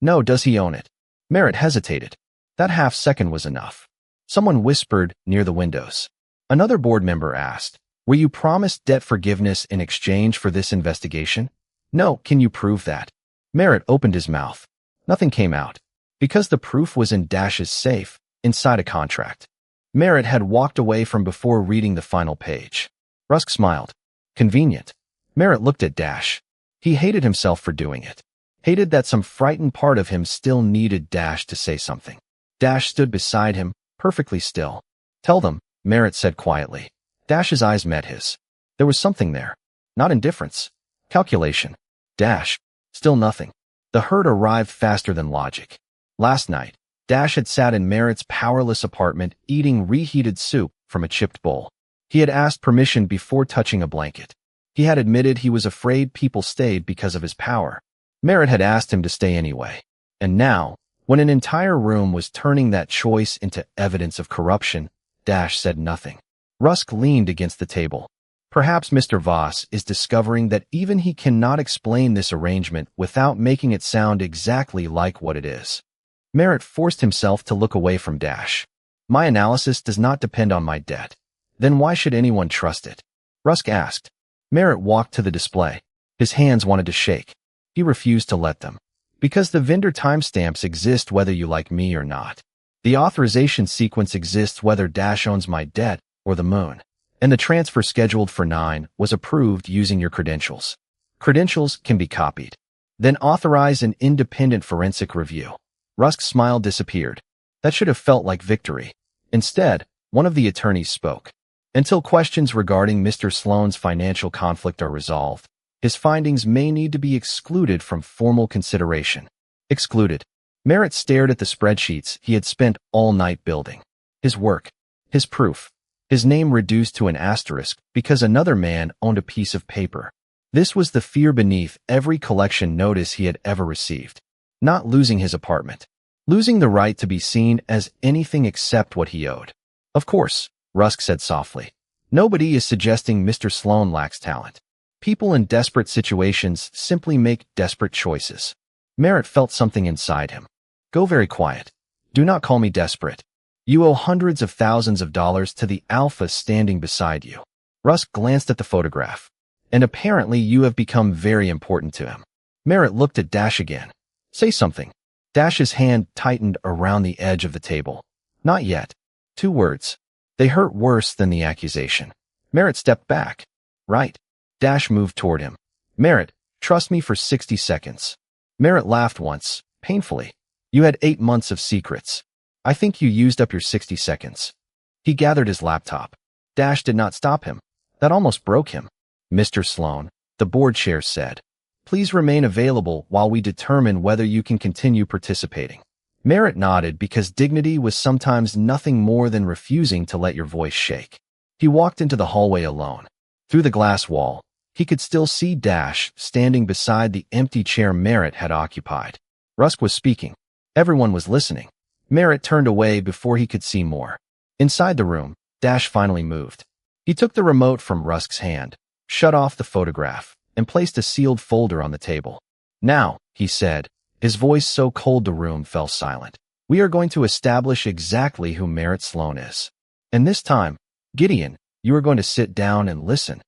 No. Does he own it? Merritt hesitated. That half-second was enough. Someone whispered near the windows. Another board member asked, were you promised debt forgiveness in exchange for this investigation? No. Can you prove that? Merritt opened his mouth. Nothing came out. Because the proof was in Dash's safe, inside a contract. Merritt had walked away from before reading the final page. Rusk smiled. Convenient. Merritt looked at Dash. He hated himself for doing it. Hated that some frightened part of him still needed Dash to say something. Dash stood beside him, perfectly still. Tell them, Merritt said quietly. Dash's eyes met his. There was something there. Not indifference. Calculation. Dash. Still nothing. The hurt arrived faster than logic. Last night, Dash had sat in Merritt's powerless apartment eating reheated soup from a chipped bowl. He had asked permission before touching a blanket. He had admitted he was afraid people stayed because of his power. Merritt had asked him to stay anyway. And now, when an entire room was turning that choice into evidence of corruption, Dash said nothing. Rusk leaned against the table. Perhaps Mr. Voss is discovering that even he cannot explain this arrangement without making it sound exactly like what it is. Merritt forced himself to look away from Dash. My analysis does not depend on my debt. Then why should anyone trust it? Rusk asked. Merritt walked to the display. His hands wanted to shake. He refused to let them. Because the vendor timestamps exist whether you like me or not. The authorization sequence exists whether Dash owns my debt or the moon. And the transfer scheduled for 9 was approved using your credentials. Credentials can be copied. Then authorize an independent forensic review. Rusk's smile disappeared. That should have felt like victory. Instead, one of the attorneys spoke. Until questions regarding Mr. Sloan's financial conflict are resolved, his findings may need to be excluded from formal consideration. Excluded. Merritt stared at the spreadsheets he had spent all night building. His work. His proof. His name reduced to an asterisk because another man owned a piece of paper. This was the fear beneath every collection notice he had ever received. Not losing his apartment. Losing the right to be seen as anything except what he owed. Of course, Rusk said softly. Nobody is suggesting Mr. Sloan lacks talent. People in desperate situations simply make desperate choices. Merritt felt something inside him. Go very quiet. Do not call me desperate. You owe hundreds of thousands of dollars to the Alpha standing beside you. Rusk glanced at the photograph. And apparently you have become very important to him. Merritt looked at Dash again. Say something. Dash's hand tightened around the edge of the table. Not yet. 2 words. They hurt worse than the accusation. Merritt stepped back. Right. Dash moved toward him. Merritt, trust me for 60 seconds. Merritt laughed once, painfully. You had 8 months of secrets. I think you used up your 60 seconds. He gathered his laptop. Dash did not stop him. That almost broke him. Mr. Sloan, the board chair said. Please remain available while we determine whether you can continue participating. Merritt nodded because dignity was sometimes nothing more than refusing to let your voice shake. He walked into the hallway alone. Through the glass wall, he could still see Dash standing beside the empty chair Merritt had occupied. Rusk was speaking. Everyone was listening. Merritt turned away before he could see more. Inside the room, Dash finally moved. He took the remote from Rusk's hand, shut off the photograph, and placed a sealed folder on the table. "Now," he said, his voice so cold the room fell silent, "we are going to establish exactly who Merritt Sloan is. And this time, Gideon, you are going to sit down and listen."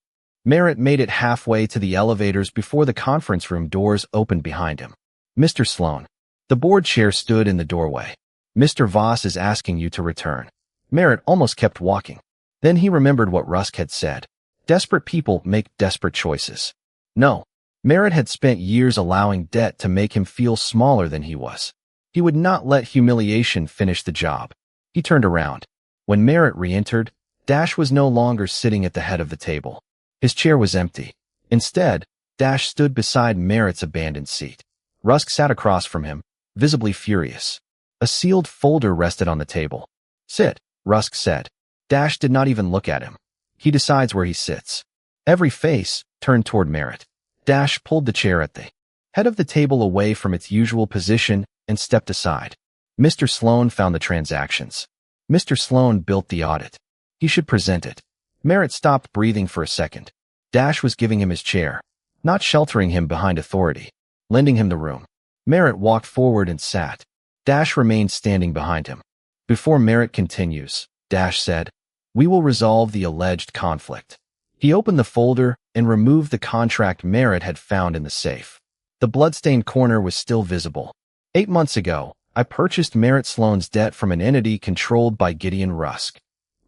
Merritt made it halfway to the elevators before the conference room doors opened behind him. "Mr. Sloan." The board chair stood in the doorway. "Mr. Voss is asking you to return." Merritt almost kept walking. Then he remembered what Rusk had said. Desperate people make desperate choices. No. Merritt had spent years allowing debt to make him feel smaller than he was. He would not let humiliation finish the job. He turned around. When Merritt re-entered, Dash was no longer sitting at the head of the table. His chair was empty. Instead, Dash stood beside Merritt's abandoned seat. Rusk sat across from him, visibly furious. A sealed folder rested on the table. "Sit," Rusk said. Dash did not even look at him. He decides where he sits. Every face turned toward Merritt. Dash pulled the chair at the head of the table away from its usual position and stepped aside. "Mr. Sloan found the transactions. Mr. Sloan built the audit. He should present it." Merritt stopped breathing for a second. Dash was giving him his chair, not sheltering him behind authority, lending him the room. Merritt walked forward and sat. Dash remained standing behind him. Before Merritt continues, Dash said, "We will resolve the alleged conflict." He opened the folder and removed the contract Merritt had found in the safe. The bloodstained corner was still visible. 8 months ago, I purchased Merritt Sloan's debt from an entity controlled by Gideon Rusk.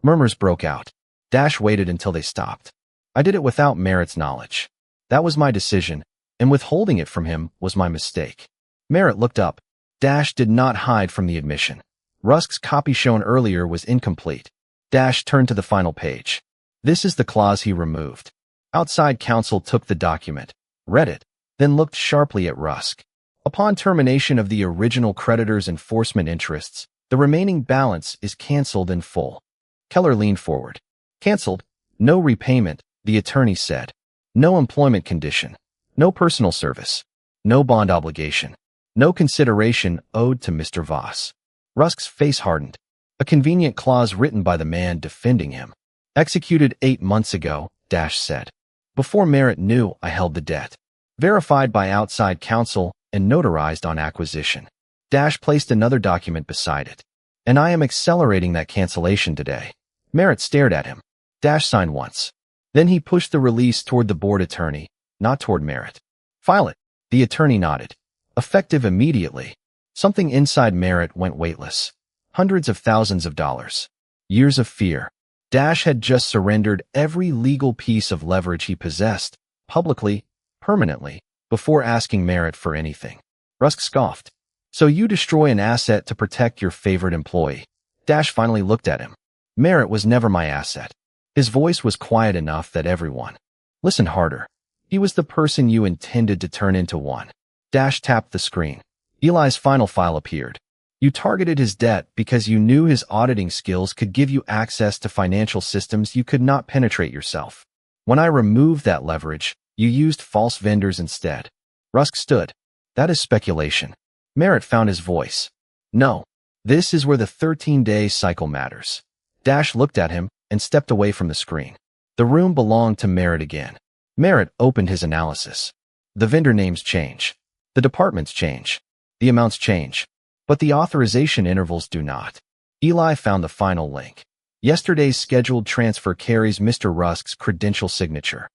Murmurs broke out. Dash waited until they stopped. "I did it without Merritt's knowledge. That was my decision, and withholding it from him was my mistake." Merritt looked up. Dash did not hide from the admission. Rusk's copy shown earlier was incomplete. Dash turned to the final page. This is the clause he removed. Outside counsel took the document, read it, then looked sharply at Rusk. "Upon termination of the original creditor's enforcement interests, the remaining balance is canceled in full." Keller leaned forward. "Canceled? No repayment," the attorney said. "No employment condition. No personal service. No bond obligation. No consideration owed to Mr. Voss." Rusk's face hardened. A convenient clause written by the man defending him. "Executed 8 months ago," Dash said. "Before Merritt knew I held the debt. Verified by outside counsel and notarized on acquisition." Dash placed another document beside it. "And I am accelerating that cancellation today." Merritt stared at him. Dash signed once. Then he pushed the release toward the board attorney, not toward Merritt. "File it." The attorney nodded. "Effective immediately." Something inside Merritt went weightless. Hundreds of thousands of dollars. Years of fear. Dash had just surrendered every legal piece of leverage he possessed, publicly, permanently, before asking Merritt for anything. Rusk scoffed. "So you destroy an asset to protect your favorite employee." Dash finally looked at him. "Merritt was never my asset." His voice was quiet enough that everyone listened harder. "He was the person you intended to turn into one." Dash tapped the screen. Eli's final file appeared. "You targeted his debt because you knew his auditing skills could give you access to financial systems you could not penetrate yourself. When I removed that leverage, you used false vendors instead." Rusk stood. "That is speculation." Merritt found his voice. "No. This is where the 13-day cycle matters." Dash looked at him and stepped away from the screen. The room belonged to Merritt again. Merritt opened his analysis. The vendor names change. The departments change. The amounts change. But the authorization intervals do not. Eli found the final link. Yesterday's scheduled transfer carries Mr. Rusk's credential signature.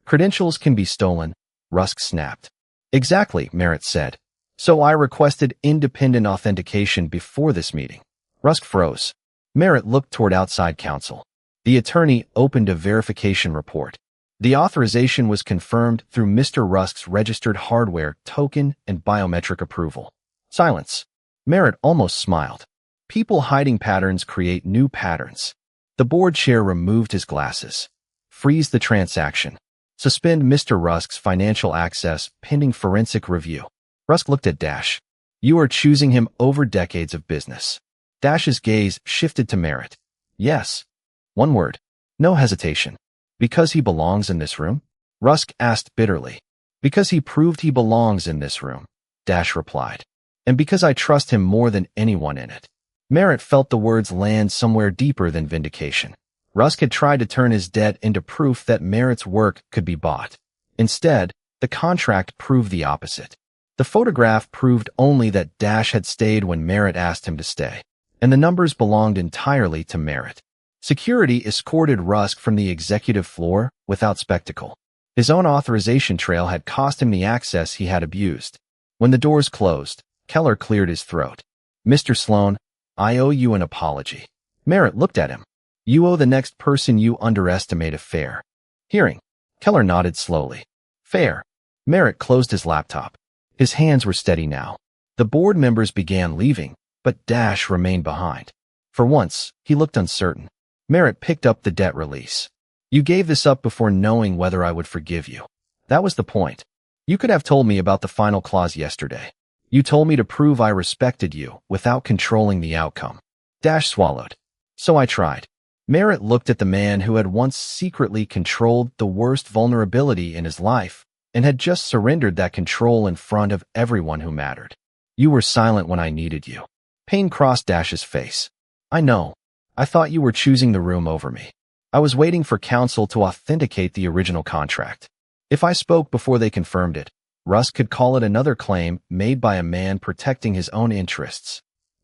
"Credentials can be stolen," Rusk snapped. "Exactly," Merritt said. "So I requested independent authentication before this meeting." Rusk froze. Merritt looked toward outside counsel. The attorney opened a verification report. The authorization was confirmed through Mr. Rusk's registered hardware, token, and biometric approval. Silence. Merritt almost smiled. People hiding patterns create new patterns. The board chair removed his glasses. "Freeze the transaction. Suspend Mr. Rusk's financial access pending forensic review." Rusk looked at Dash. "You are choosing him over decades of business." Dash's gaze shifted to Merritt. "Yes." One word. No hesitation. "Because he belongs in this room?" Rusk asked bitterly. "Because he proved he belongs in this room," Dash replied. "And because I trust him more than anyone in it." Merritt felt the words land somewhere deeper than vindication. Rusk had tried to turn his debt into proof that Merritt's work could be bought. Instead, The contract proved the opposite. The photograph proved only that Dash had stayed when Merritt asked him to stay, and the numbers belonged entirely to Merritt. Security escorted Rusk from the executive floor without spectacle. His own authorization trail had cost him the access he had abused. When the doors closed, Keller cleared his throat. "Mr. Sloan, I owe you an apology." Merritt looked at him. "You owe the next person you underestimate a fair hearing." Keller nodded slowly. "Fair." Merritt closed his laptop. His hands were steady now. The board members began leaving, but Dash remained behind. For once, he looked uncertain. Merritt picked up the debt release. "You gave this up before knowing whether I would forgive you. That was the point. You could have told me about the final clause yesterday. You told me to prove I respected you without controlling the outcome." Dash swallowed. "So I tried." Merritt looked at the man who had once secretly controlled the worst vulnerability in his life and had just surrendered that control in front of everyone who mattered. "You were silent when I needed you." Pain crossed Dash's face. "I know. I thought you were choosing the room over me. I was waiting for counsel to authenticate the original contract. If I spoke before they confirmed it, Rusk could call it another claim made by a man protecting his own interests."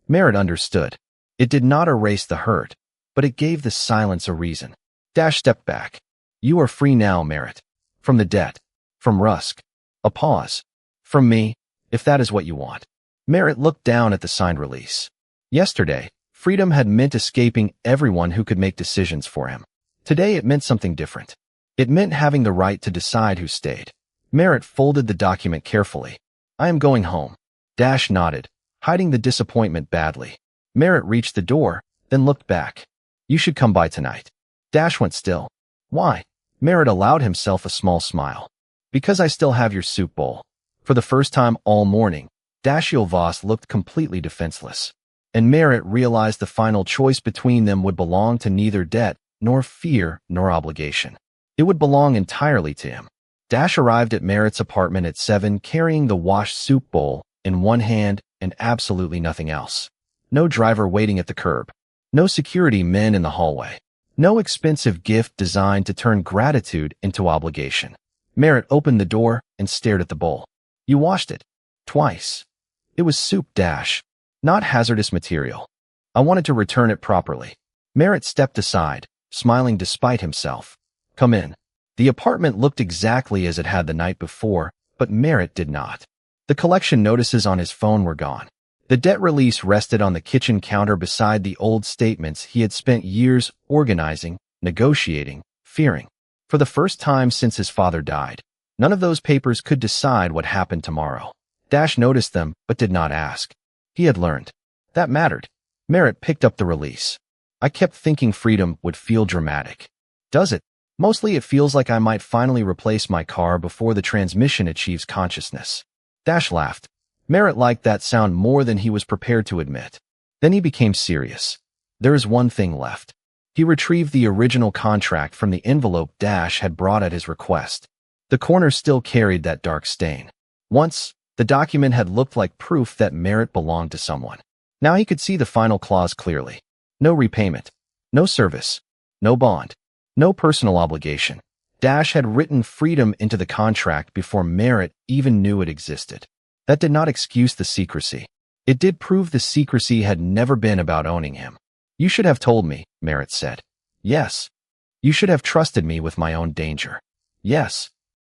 Merritt understood. It did not erase the hurt, but it gave the silence a reason. Dash stepped back. "You are free now, Merritt. From the debt. From Rusk." A pause. "From me, if that is what you want." Merritt looked down at the signed release. Yesterday, freedom had meant escaping everyone who could make decisions for him. Today it meant something different. It meant having the right to decide who stayed. Merritt folded the document carefully. "I am going home." Dash nodded, hiding the disappointment badly. Merritt reached the door, then looked back. "You should come by tonight." Dash went still. "Why?" Merritt allowed himself a small smile. "Because I still have your soup bowl." For the first time all morning, Dashiell Voss looked completely defenseless. And Merritt realized the final choice between them would belong to neither debt, nor fear, nor obligation. It would belong entirely to him. Dash arrived at Merritt's apartment at 7 carrying the washed soup bowl in one hand and absolutely nothing else. No driver waiting at the curb. No security men in the hallway. No expensive gift designed to turn gratitude into obligation. Merritt opened the door and stared at the bowl. "You washed it." "Twice." "It was soup, Dash. Not hazardous material. I wanted to return it properly." Merritt stepped aside, smiling despite himself. "Come in." The apartment looked exactly as it had the night before, but Merritt did not. The collection notices on his phone were gone. The debt release rested on the kitchen counter beside the old statements he had spent years organizing, negotiating, fearing. For the first time since his father died, none of those papers could decide what happened tomorrow. Dash noticed them, but did not ask. He had learned. That mattered. Merritt picked up the release. "I kept thinking freedom would feel dramatic." "Does it?" "Mostly it feels like I might finally replace my car before the transmission achieves consciousness." Dash laughed. Merritt liked that sound more than he was prepared to admit. Then he became serious. "There is one thing left." He retrieved the original contract from the envelope Dash had brought at his request. The corner still carried that dark stain. Once, the document had looked like proof that Merritt belonged to someone. Now he could see the final clause clearly. No repayment. No service. No bond. No personal obligation. Dash had written freedom into the contract before Merritt even knew it existed. That did not excuse the secrecy. It did prove the secrecy had never been about owning him. "You should have told me," Merritt said. "Yes." "You should have trusted me with my own danger." "Yes."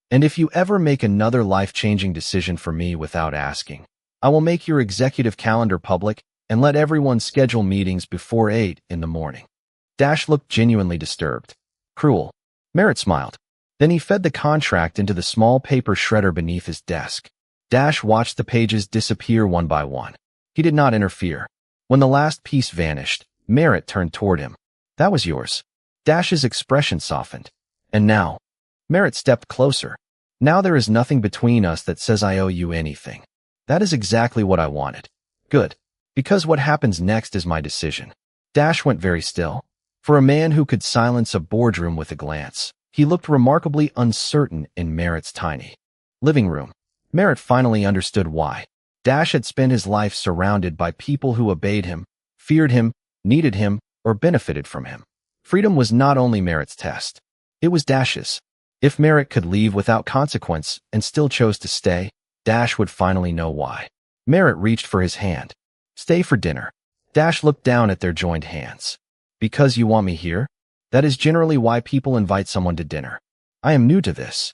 "And if you ever make another life-changing decision for me without asking, I will make your executive calendar public and let everyone schedule meetings before 8 in the morning." Dash looked genuinely disturbed. "Cruel." Merritt smiled. Then he fed the contract into the small paper shredder beneath his desk. Dash watched the pages disappear one by one. He did not interfere. When the last piece vanished, Merritt turned toward him. "That was yours." Dash's expression softened. "And now?" Merritt stepped closer. "Now there is nothing between us that says I owe you anything." "That is exactly what I wanted." "Good. Because what happens next is my decision." Dash went very still. For a man who could silence a boardroom with a glance, he looked remarkably uncertain in Merritt's tiny living room. Merritt finally understood why. Dash had spent his life surrounded by people who obeyed him, feared him, needed him, or benefited from him. Freedom was not only Merritt's test. It was Dash's. If Merritt could leave without consequence and still chose to stay, Dash would finally know why. Merritt reached for his hand. Stay for dinner. Dash looked down at their joined hands. Because you want me here? That is generally why people invite someone to dinner. I am new to this.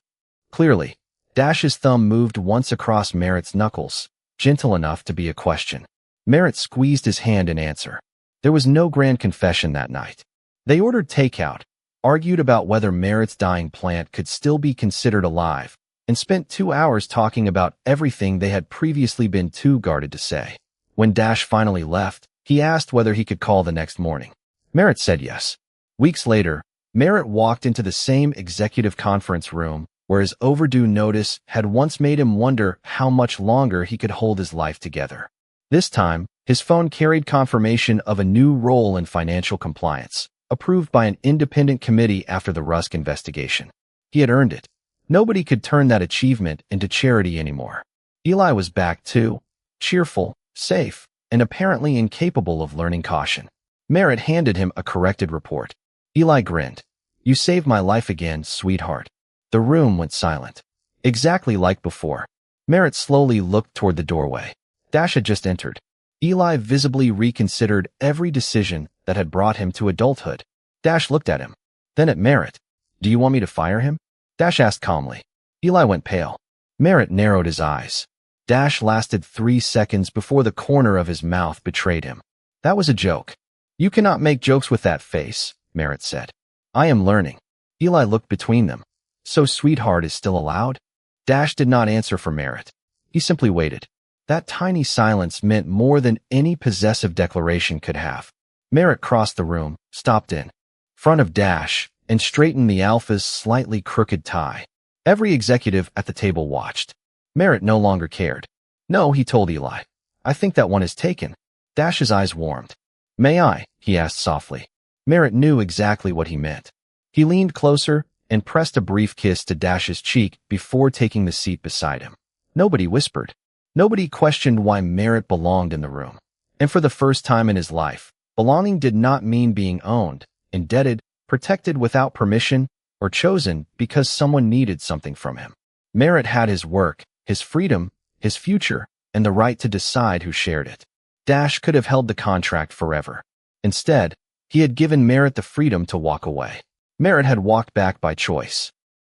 Clearly, Dash's thumb moved once across Merritt's knuckles, gentle enough to be a question. Merritt squeezed his hand in answer. There was no grand confession that night. They ordered takeout, argued about whether Merritt's dying plant could still be considered alive, and spent 2 hours talking about everything they had previously been too guarded to say. When Dash finally left, he asked whether he could call the next morning. Merritt said yes. Weeks later, Merritt walked into the same executive conference room where his overdue notice had once made him wonder how much longer he could hold his life together. This time, his phone carried confirmation of a new role in financial compliance, approved by an independent committee after the Rusk investigation. He had earned it. Nobody could turn that achievement into charity anymore. Eli was back too, cheerful, safe, and apparently incapable of learning caution. Merritt handed him a corrected report. Eli grinned. You saved my life again, sweetheart. The room went silent. Exactly like before. Merritt slowly looked toward the doorway. Dash had just entered. Eli visibly reconsidered every decision that had brought him to adulthood. Dash looked at him, then at Merritt. Do you want me to fire him? Dash asked calmly. Eli went pale. Merritt narrowed his eyes. Dash lasted 3 seconds before the corner of his mouth betrayed him. That was a joke. You cannot make jokes with that face, Merritt said. I am learning. Eli looked between them. So sweetheart is still allowed? Dash did not answer for Merritt. He simply waited. That tiny silence meant more than any possessive declaration could have. Merritt crossed the room, stopped in front of Dash, and straightened the Alpha's slightly crooked tie. Every executive at the table watched. Merritt no longer cared. No, he told Eli. I think that one is taken. Dash's eyes warmed. May I? He asked softly. Merritt knew exactly what he meant. He leaned closer and pressed a brief kiss to Dash's cheek before taking the seat beside him. Nobody whispered. Nobody questioned why Merritt belonged in the room. And for the first time in his life, belonging did not mean being owned, indebted, protected without permission, or chosen because someone needed something from him. Merritt had his work, his freedom, his future, and the right to decide who shared it. Dash could have held the contract forever. Instead, he had given Merritt the freedom to walk away. Merritt had walked back by choice.